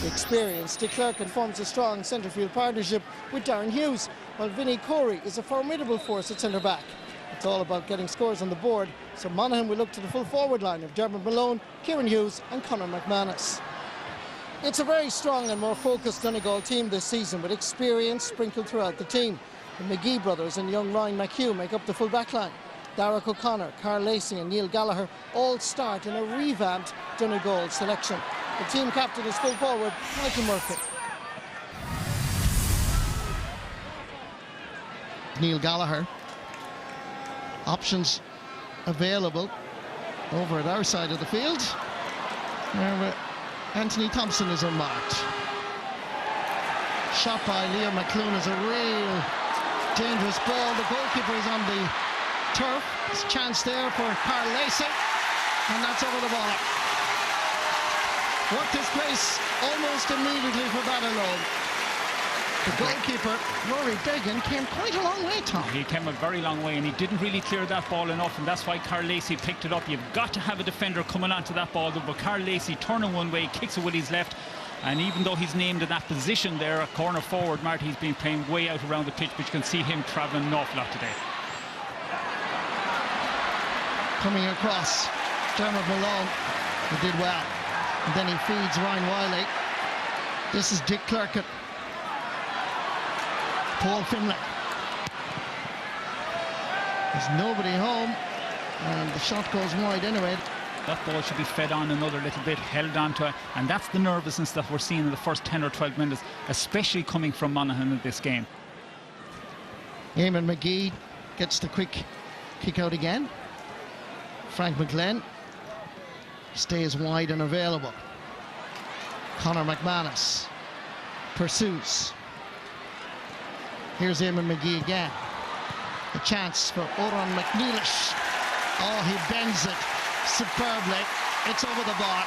The experienced De Klerk forms a strong centre-field partnership with Darren Hughes, while Vinnie Corey is a formidable force at centre-back. It's all about getting scores on the board, so Monaghan will look to the full forward line of Dermot Malone, Kieran Hughes and Conor McManus. It's a very strong and more focused Donegal team this season, with experience sprinkled throughout the team. The McGee brothers and young Ryan McHugh make up the full back line. Darragh O'Connor, Carl Lacey and Neil Gallagher all start in a revamped Donegal selection. The team captain is full forward Michael Murphy. Neil Gallagher. Options available over at our side of the field, where Anthony Thompson is unmarked. Shot by Liam McClune is a real dangerous ball. The goalkeeper is on the turf. There's a chance there for Carl Lacey, and that's over the bar. Worked his place almost immediately for that alone. The goalkeeper, Rory Began, came quite a long way, Tom. He came a very long way, and he didn't really clear that ball enough, and that's why Carl Lacey picked it up. You've got to have a defender coming onto that ball, but Carl Lacey turning one way, kicks it with his left, and even though he's named in that position there, a corner forward, Marty, he's been playing way out around the pitch, but you can see him travelling an awful lot today. Coming across, Dermot Malone, who did well. And then he feeds Ryan Wiley. This is Dick Clerkin. Paul Finlay. There's nobody home, and the shot goes wide anyway. That ball should be fed on another little bit, held on to it, and that's the nervousness that we're seeing in the first 10 or 12 minutes, especially coming from Monaghan in this game. Eamon McGee gets the quick kick out again. Frank McGlenn stays wide and available. Conor McManus pursues. Here's Eamon McGee again. A chance for Oran McNeilish. Oh, he bends it superbly. It's over the bar.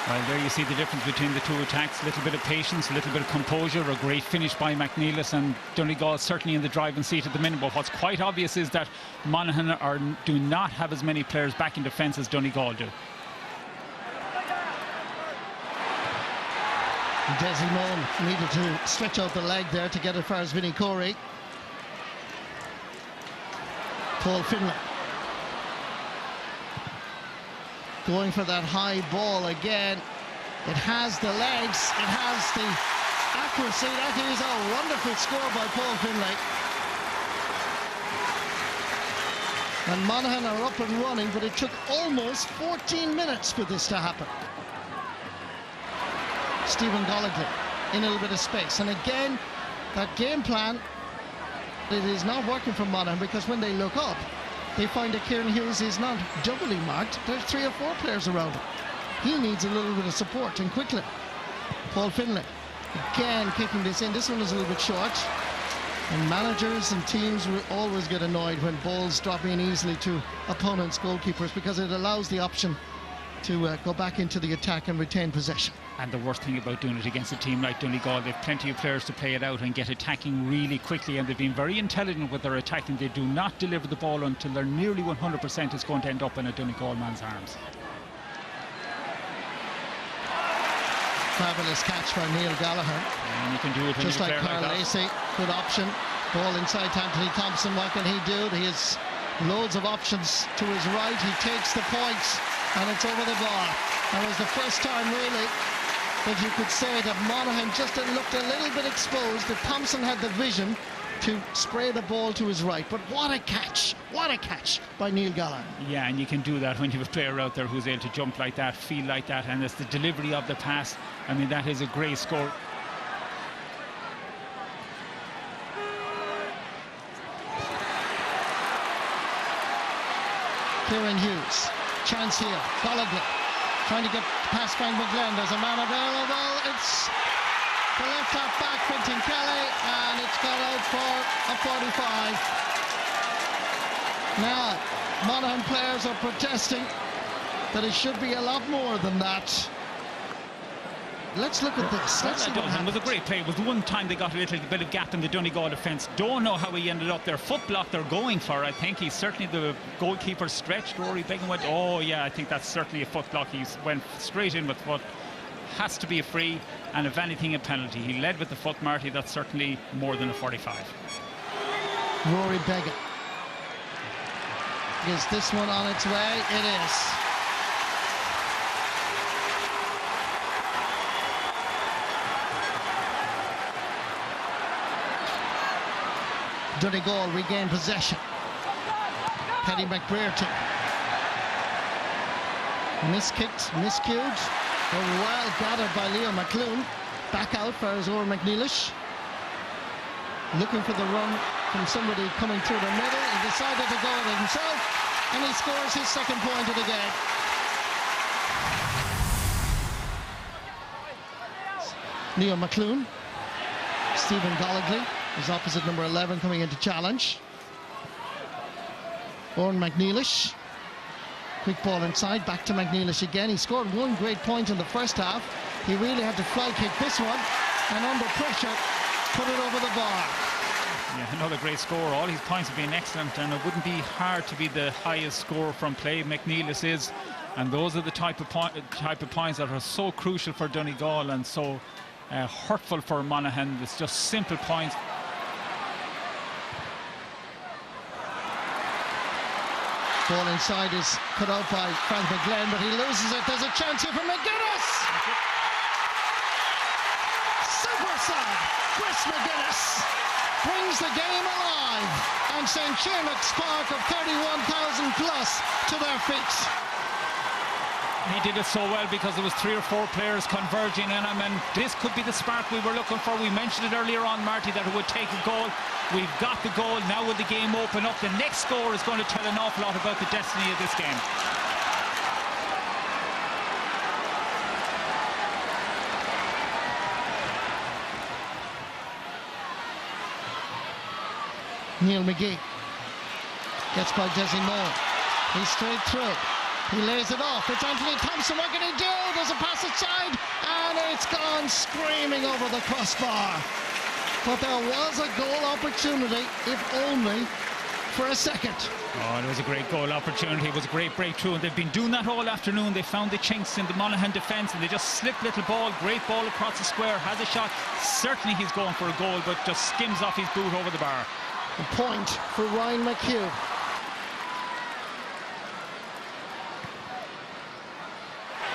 Well, there you see the difference between the two attacks. A little bit of patience, a little bit of composure, a great finish by McNeilis, and Donegal certainly in the driving seat at the minute. But what's quite obvious is that Monaghan do not have as many players back in defence as Donegal do. Desimone needed to stretch out the leg there to get as far as Vinnie Corey. Paul Finlay going for that high ball again. It has the legs, it has the accuracy. That is a wonderful score by Paul Finlay. And Monaghan are up and running, but it took almost 14 minutes for this to happen. Stephen Goligly in a little bit of space, and again that game plan, it is not working for Monaghan, because when they look up they find that Kieran Hughes is not doubly marked. There's 3 or 4 players around him. He needs a little bit of support, and quickly. Paul Finlay again kicking this in. This one is a little bit short, and managers and teams will always get annoyed when balls drop in easily to opponents' goalkeepers, because it allows the option to go back into the attack and retain possession. And the worst thing about doing it against a team like Donegal, they've plenty of players to play it out and get attacking really quickly, and they've been very intelligent with their attacking. They do not deliver the ball until they're nearly 100% it's going to end up in a Donegal man's arms. Fabulous catch by Neil Gallagher. And you can do it when just like Carl Lacey. Good option. Ball inside to Anthony Thompson. What can he do? He has loads of options to his right. He takes the points, and it's over the bar. That was the first time really that you could say that Monaghan just looked a little bit exposed, that Thompson had the vision to spray the ball to his right. But what a catch by Neil Gallagher. Yeah, and you can do that when you have a player out there who's able to jump like that, feel like that, and it's the delivery of the pass. I mean, that is a great score. Kieran Hughes, chance here. Goligly trying to get past Frank McGlenn. There's a man available. It's the left half back, Quentin Kelly, and it's got out for a 45. Now, Monaghan players are protesting that it should be a lot more than that. Let's look at this. Let's see what happens. It was a great play. It was the one time they got a little bit of gap in the Donegal defence. Don't know how he ended up there. Foot block they're going for. I think he's certainly, the goalkeeper stretched. Rory Began went, oh yeah, I think that's certainly a foot block. He went straight in with foot. has to be a free, and if anything, a penalty. He led with the foot, Marty. That's certainly more than a 45. Rory Beggan. Is this one on its way? It is. Donegal regain possession. Paddy McBrearty. Miskicked, miscued, but well gathered by Leo McClune. Back out for Zora McNeilish. Looking for the run from somebody coming through the middle. He decided to go at it himself, and he scores his second point of the game. Leo McClune. Stephen Gollagly is opposite number 11 coming into challenge. Oran McNeilish. Quick ball inside, back to McNeilish again. He scored one great point in the first half. He really had to fly kick this one, and under pressure, put it over the bar. Yeah, another great score. All his points have been excellent, and it wouldn't be hard to be the highest scorer from play. McNeilish is, and those are the type of points that are so crucial for Donegal and so hurtful for Monaghan. It's just simple points. Ball inside is cut out by Frank McGlenn, but he loses it. There's a chance here for McGuinness. Super sub. Chris McGuinness brings the game alive and sent Chernock's spark of 31,000 plus to their feet. He did it so well because there was 3 or 4 players converging in him, and this could be the spark we were looking for. We mentioned it earlier on, Marty, that it would take a goal. We've got the goal. Now will the game open up? The next score is going to tell an awful lot about the destiny of this game. Neil McGee gets by Desi Moore. He's straight through. He lays it off. It's Anthony Thompson. What can he do? There's a pass inside, and it's gone screaming over the crossbar. But there was a goal opportunity, if only for a second. Oh, it was a great goal opportunity. It was a great breakthrough, and they've been doing that all afternoon. They found the chinks in the Monaghan defence, and they just slipped little ball. Great ball across the square. Has a shot. Certainly he's going for a goal, but just skims off his boot over the bar. A point for Ryan McHugh.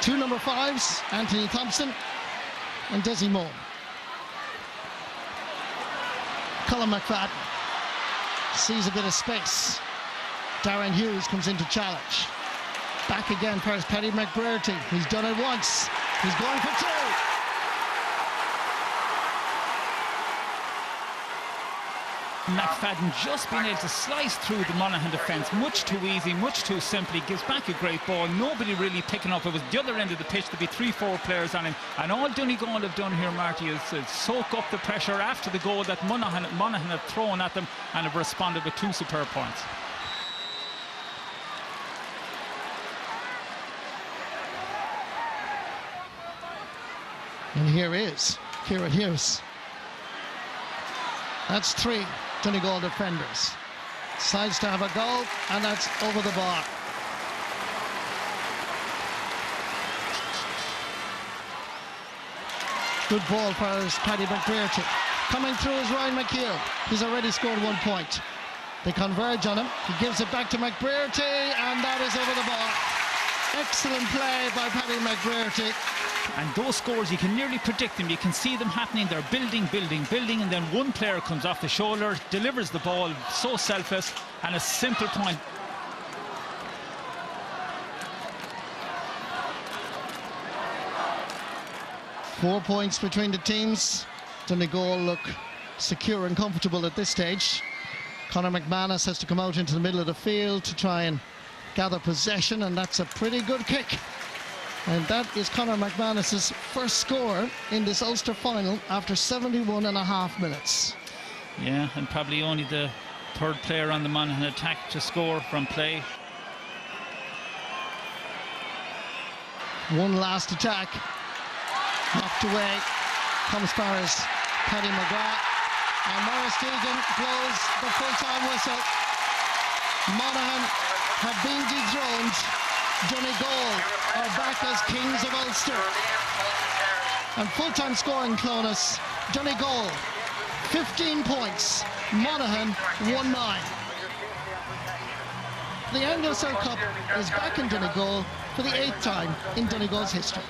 Two number 5s, Anthony Thompson and Desi Moore. Colin McFadden sees a bit of space. Darren Hughes comes into challenge. Back again for Paddy McBrearty. He's done it once. He's going for 2. McFadden just being able to slice through the Monaghan defence much too easy, much too simply. Gives back a great ball. Nobody really picking up. It was the other end of the pitch. There'd be 3-4 players on him, and all Donegal have done here, Marty, is soak up the pressure after the goal that Monaghan have thrown at them, and have responded with 2 superb points. And here is Kieran Hughes. That's 3 Donegal defenders. Decides to have a goal, and that's over the bar. Good ball for Paddy McBrearty. Coming through is Ryan McHugh. He's already scored 1 point. They converge on him. He gives it back to McBrearty, and that is over the bar. Excellent play by Paddy McBrearty. And those scores, you can nearly predict them. You can see them happening. They're building, and then one player comes off the shoulder, delivers the ball, so selfless, and a simple point. Four points between the teams. Donegal look secure and comfortable at this stage. Conor McManus has to come out into the middle of the field to try and gather possession, and that's a pretty good kick. And that is Conor McManus's first score in this Ulster final after 71.5 minutes. Yeah, and probably only the 3rd player on the Monaghan attack to score from play. One last attack. Knocked away. Comes far as Paddy McGrath. And Maurice Deegan blows the full-time whistle. Monaghan have been dethroned. Donegal are back as kings of Ulster. And full-time score in Clonus, Donegal 15 points, Monaghan 1-9. The Anglo-South Cup is back in Donegal for the 8th time in Donegal's history.